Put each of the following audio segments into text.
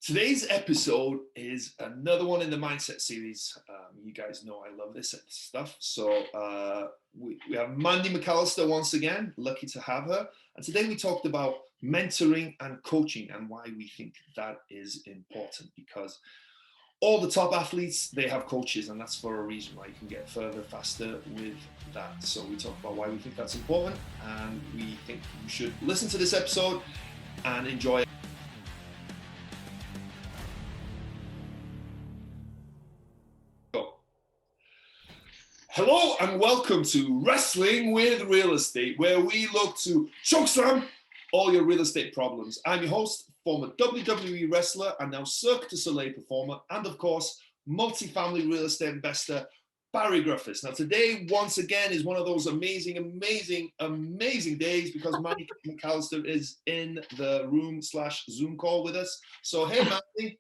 Today's episode is another one in the mindset series. You guys know I love this stuff. So we have Mandy Mcallister once again, lucky to have her. And today we talked about mentoring and coaching and why we think that is important, because all the top athletes, they have coaches, and that's for a reason why you can get further faster with that. So we talk about why we think that's important, and we think you should listen to this episode and enjoy it. Hello and welcome to Wrestling with Real Estate, where we look to chokeslam all your real estate problems. I'm your host, former WWE wrestler and now Cirque du Soleil performer, and of course, multifamily real estate investor, Barri Griffiths. Now today, once again, is one of those amazing days because Mandy Mcallister is in the room / Zoom call with us. So hey, Mandy.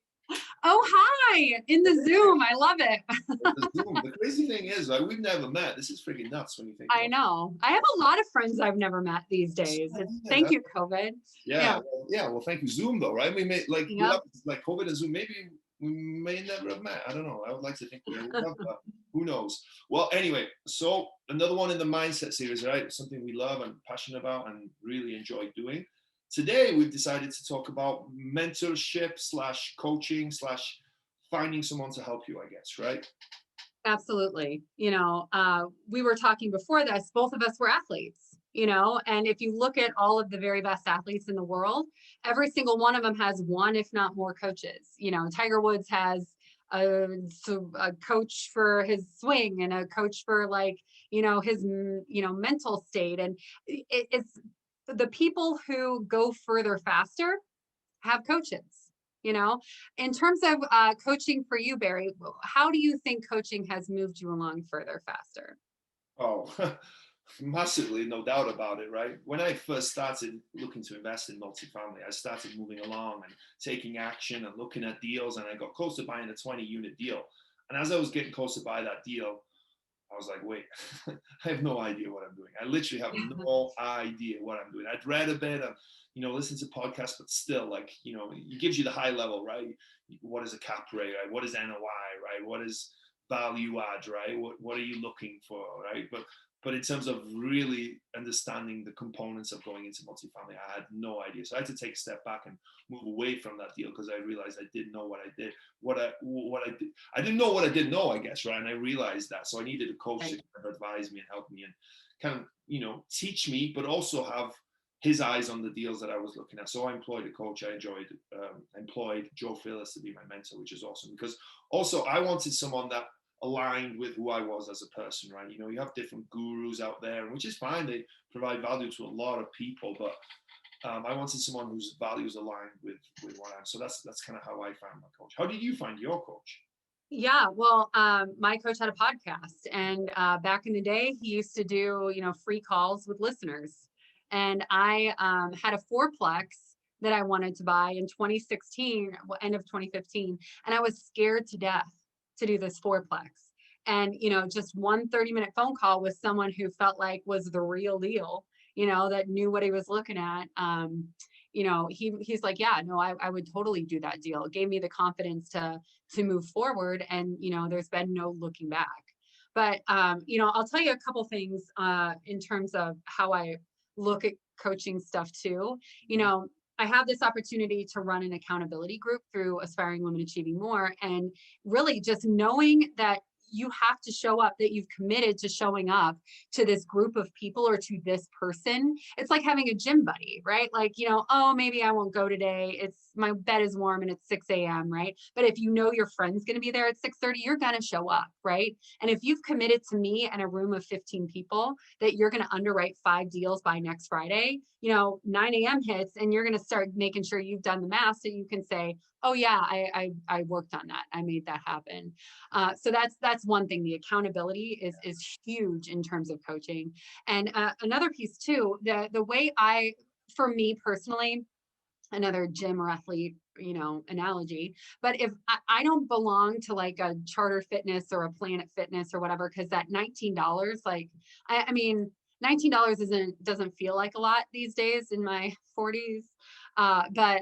Oh, hi, in the Zoom. I love it. The Zoom. The crazy thing is, right, we've never met. This is freaking nuts when you think. I know. I have a lot of friends I've never met these days. Thank you, COVID. Well, thank you, Zoom, though, right? We may like COVID and Zoom. Maybe we may never have met. I don't know. I would like to think we would have, but who knows? Well, anyway, so another one in the mindset series, right? Something we love and passionate about and really enjoy doing. Today, we've decided to talk about mentorship / coaching / finding someone to help you, I guess, right? Absolutely. We were talking before this, both of us were athletes, and if you look at all of the very best athletes in the world, every single one of them has one, if not more coaches. Tiger Woods has a coach for his swing and a coach for his, mental state. And it's the people who go further faster have coaches. In terms of coaching for you, Barri, how do you think coaching has moved you along further faster? Oh, massively, no doubt about it, right? When I first started looking to invest in multifamily, I started moving along and taking action and looking at deals, and I got close to buying a 20-unit deal. And as I was getting close to buy that deal, I was like, wait, I have no idea what I'm doing. I literally have no idea what I'm doing. I'd read a bit of, listen to podcasts, but still, it gives you the high level, right? What is a cap rate, right? What is NOI, right? What is value add, right? What are you looking for, right? But in terms of really understanding the components of going into multifamily, I had no idea. So I had to take a step back and move away from that deal because I realized I didn't know what I did. I didn't know what I didn't know, I guess, right? And I realized that. So I needed a coach to kind of advise me and help me and kind of, teach me, but also have his eyes on the deals that I was looking at. So I employed a coach. I employed Joe Phillips to be my mentor, which is awesome because also I wanted someone that aligned with who I was as a person, right? You have different gurus out there, which is fine. They provide value to a lot of people, but I wanted someone whose values aligned with what I'm. So that's kind of how I found my coach. How did you find your coach? Yeah, well, my coach had a podcast, and back in the day, he used to do, free calls with listeners. And I had a fourplex that I wanted to buy in 2016, end of 2015, and I was scared to death to do this fourplex. And, just one 30-minute phone call with someone who felt like was the real deal, that knew what he was looking at. He's like, yeah, no, I would totally do that deal. It gave me the confidence to move forward. And, there's been no looking back. But, I'll tell you a couple things in terms of how I look at coaching stuff too. I have this opportunity to run an accountability group through Aspiring Women Achieving More. And really just knowing that you have to show up, that you've committed to showing up to this group of people or to this person. It's like having a gym buddy, right? Like, oh, maybe I won't go today. My bed is warm and it's 6 a.m., right? But if you know your friend's going to be there at 6:30, you're going to show up, right? And if you've committed to me and a room of 15 people that you're going to underwrite 5 deals by next Friday, 9 a.m. hits and you're going to start making sure you've done the math so you can say, oh yeah, I worked on that. I made that happen. So that's one thing. The accountability is huge in terms of coaching. And another piece too, the way for me personally, another gym or athlete, analogy, but if I don't belong to like a Charter Fitness or a Planet Fitness or whatever, because that $19, like, I mean, $19 doesn't feel like a lot these days in my 40s. But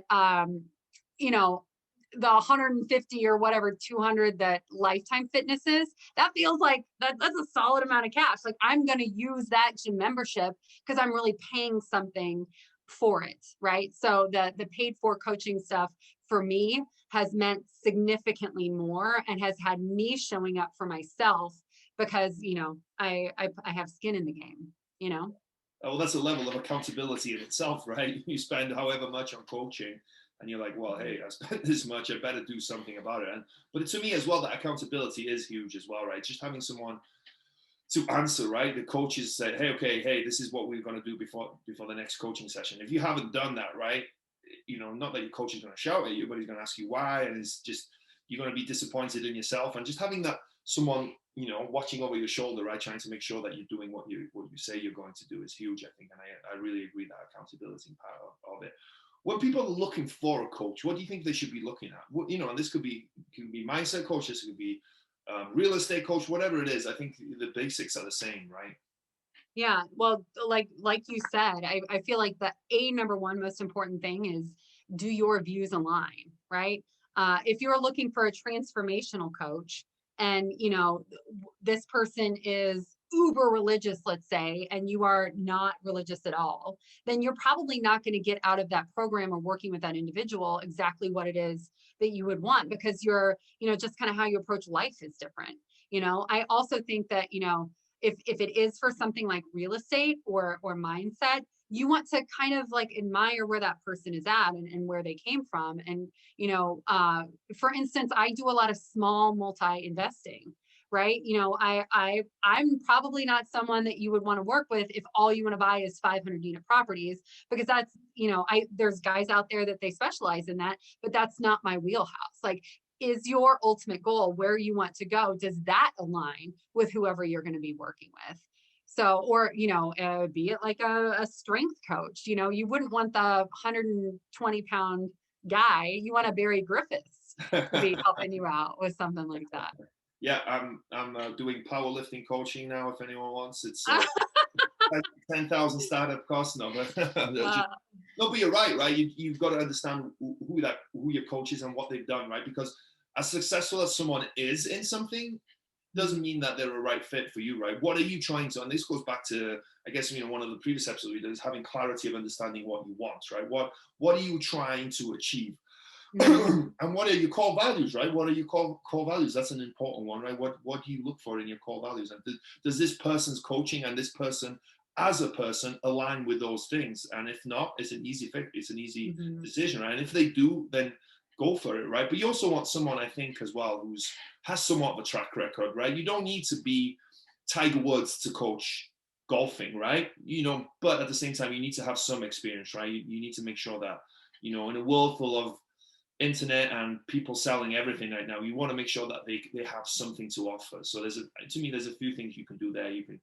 the 150 or whatever 200 that Lifetime Fitness is, that feels like that's a solid amount of cash. Like I'm going to use that gym membership because I'm really paying something for it, right? So the paid for coaching stuff for me has meant significantly more and has had me showing up for myself because, you know, I have skin in the game, you know? Well, that's a level of accountability in itself, right? You spend however much on coaching and you're like, well, hey, I spent this much, I better do something about it. But to me as well, that accountability is huge as well, right? Just having someone to answer, right? The coaches say, hey, okay, hey, this is what we're going to do before the next coaching session. If you haven't done that, right, you know, not that your coach is going to shout at you, but he's going to ask you why, and it's just, you're going to be disappointed in yourself. And just having that someone, you know, watching over your shoulder, right, trying to make sure that you're doing what you say you're going to do is huge, I think. And I really agree that accountability part of it. When people are looking for a coach, what do you think they should be looking at? What, you know, and this could be mindset coach, this could be real estate coach, whatever it is. I think the basics are the same, right? Yeah, well, like you said, I feel like the number one most important thing is, do your views align, right? If you're looking for a transformational coach and, you know, this person is uber religious, let's say, and you are not religious at all, then you're probably not going to get out of that program or working with that individual exactly what it is that you would want, because you're, you know, just kind of how you approach life is different. You know, I also think that, you know, if it is for something like real estate or mindset, you want to kind of like admire where that person is at and where they came from. And, you know, for instance, I do a lot of small multi-investing, right? You know, I'm probably not someone that you would want to work with if all you want to buy is 500 unit properties, because that's, you know, there's guys out there that they specialize in that, but that's not my wheelhouse. Like, is your ultimate goal where you want to go? Does that align with whoever you're going to be working with? So, or, you know, be it like a strength coach, you know, you wouldn't want the 120-pound guy. You want a Barri Griffiths to be helping you out with something like that. Yeah, I'm doing powerlifting coaching now. If anyone wants, it's 10,000 startup costs. No, but no, but you're right. You've got to understand who your coach is and what they've done, right? Because as successful as someone is in something, doesn't mean that they're a right fit for you, right? What are you trying to? And this goes back to, I guess, you know, one of the previous episodes we did is having clarity of understanding what you want, right? What are you trying to achieve? And what are your core values, right? What are your core values? That's an important one, right? What do you look for in your core values? And does this person's coaching and this person as a person align with those things? And if not, it's an easy fix. It's an easy decision, right? And if they do, then go for it, right? But you also want someone, I think, as well, who's has somewhat of a track record, right? You don't need to be Tiger Woods to coach golfing, right? You know, but at the same time, you need to have some experience, right? You need to make sure that, you know, in a world full of internet and people selling everything right now, you want to make sure that they have something to offer. So there's a few things you can do there. You can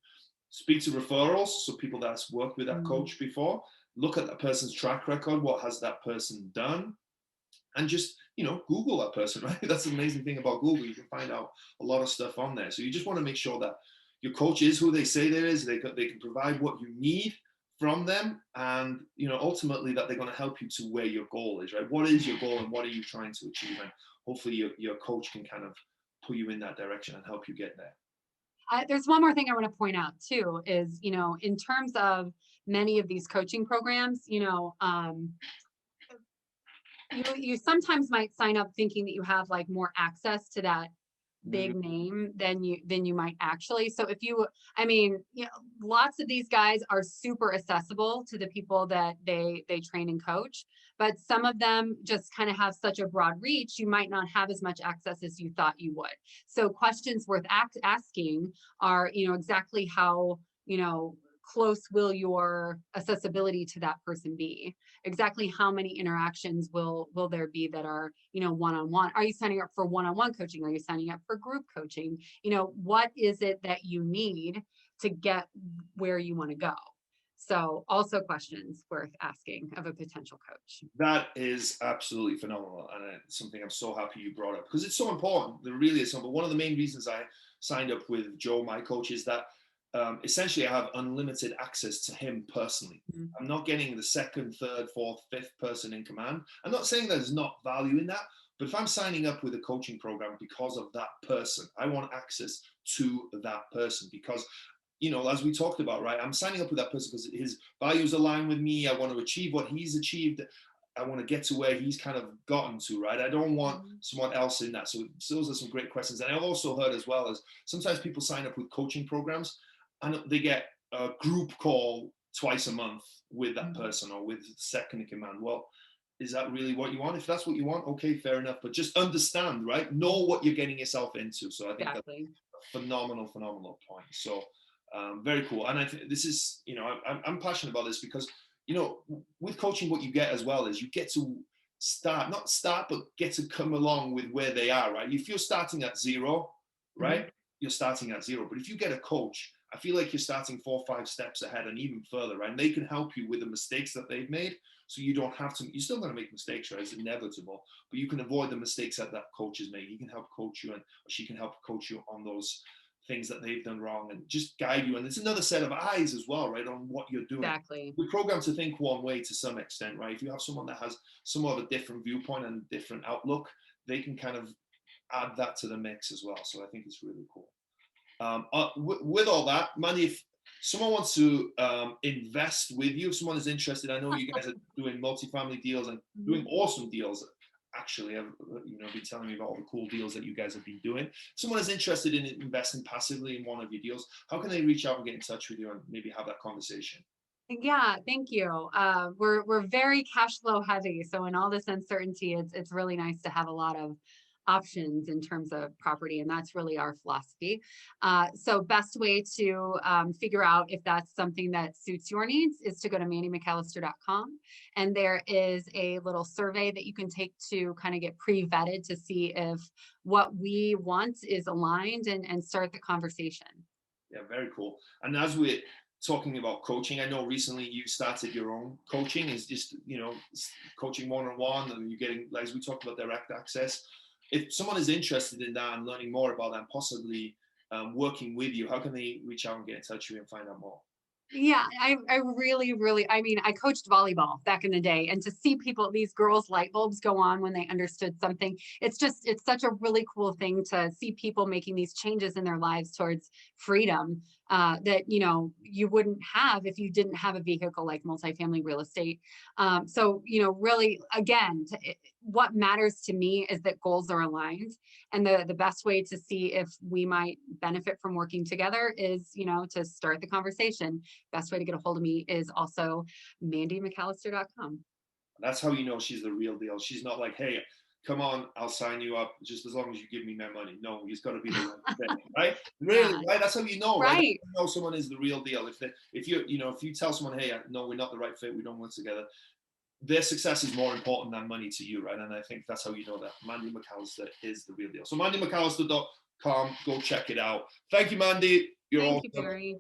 speak to referrals, so people that's worked with that coach before, look at that person's track record, what has that person done, and just, you know, Google that person, right? That's the amazing thing about Google. You can find out a lot of stuff on there. So you just want to make sure that your coach is who they say they is. They can provide what you need from them, and, you know, ultimately that they're going to help you to where your goal is, right? What is your goal and what are you trying to achieve? And hopefully your coach can kind of pull you in that direction and help you get there. There's one more thing I want to point out too, is, you know, in terms of many of these coaching programs, you know, you sometimes might sign up thinking that you have like more access to that big name than you might actually. So if you, I mean, you know, lots of these guys are super accessible to the people that they train and coach, but some of them just kind of have such a broad reach, you might not have as much access as you thought you would. So questions worth asking are, you know, exactly how, you know, close will your accessibility to that person be? Exactly how many interactions will there be that are, you know, one-on-one? Are you signing up for one-on-one coaching? Are you signing up for group coaching? You know, what is it that you need to get where you want to go? So also questions worth asking of a potential coach. That is absolutely phenomenal. And it's something I'm so happy you brought up, because it's so important. It really is. But one of the main reasons I signed up with Joe, my coach, is that essentially I have unlimited access to him personally. I'm not getting the second, third, fourth, fifth person in command. I'm not saying there's not value in that, But if I'm signing up with a coaching program because of that person, I want access to that person because, as we talked about, right? I'm signing up with that person because his values align with me. I want to achieve what he's achieved. I want to get to where he's kind of gotten to, right? I don't want someone else in that. So those are some great questions. And I've also heard as well as sometimes people sign up with coaching programs and they get a group call twice a month with that person or with the second in command. Well, is that really what you want? If that's what you want, okay, fair enough. But just understand, right? Know what you're getting yourself into. So I think that's a phenomenal point. So very cool. And I think this is, I'm passionate about this because, with coaching, what you get as well is you get to not start, but get to come along with where they are, right? If you're starting at zero, right? You're starting at zero. But if you get a coach, I feel like you're starting 4 or 5 steps ahead and even further, right? And they can help you with the mistakes that they've made. So you don't have to, you're still going to make mistakes, right? It's inevitable, but you can avoid the mistakes that coach has made. He can help coach you, and she can help coach you on those things that they've done wrong and just guide you. And it's another set of eyes as well, right? On what you're doing. Exactly. We're programmed to think one way to some extent, right? If you have someone that has somewhat of a different viewpoint and different outlook, they can kind of add that to the mix as well. So I think it's really cool. With all that, Mandy, if someone wants to invest with you, if someone is interested, I know you guys are doing multifamily deals and doing awesome deals. Actually, I've been telling me about all the cool deals that you guys have been doing. If someone is interested in investing passively in one of your deals, how can they reach out and get in touch with you and maybe have that conversation? Yeah, thank you. We're very cash flow heavy, so in all this uncertainty, it's really nice to have a lot of options in terms of property, and that's really our philosophy. So best way to figure out if that's something that suits your needs is to go to mandymcallister.com, and there is a little survey that you can take to kind of get pre-vetted to see if what we want is aligned and start the conversation. Yeah, very cool. And as we're talking about coaching, I know recently you started your own coaching. Is just coaching one-on-one, and you're getting, like, as we talked about, direct access. If someone is interested in that and learning more about that and possibly working with you, how can they reach out and get in touch with you and find out more? Yeah, I really, really, I mean, I coached volleyball back in the day, and to see people, these girls' light bulbs go on when they understood something, it's such a really cool thing to see people making these changes in their lives towards freedom that, you wouldn't have if you didn't have a vehicle like multifamily real estate. So, really, again, what matters to me is that goals are aligned. And the best way to see if we might benefit from working together is, to start the conversation. Best way to get a hold of me is also mandymcallister.com. That's how you know she's the real deal. She's not like, hey, come on, I'll sign you up just as long as you give me my money. No, it's got to be the right thing, right? Really, right? That's how you know, right? Right. You know someone is the real deal. If you tell someone, hey, no, we're not the right fit, we don't work together, their success is more important than money to you, right? And I think that's how you know that Mandy Mcallister is the real deal. So mandymcallister.com, go check it out. Thank you, Mandy. You're Thank awesome. you, Barri.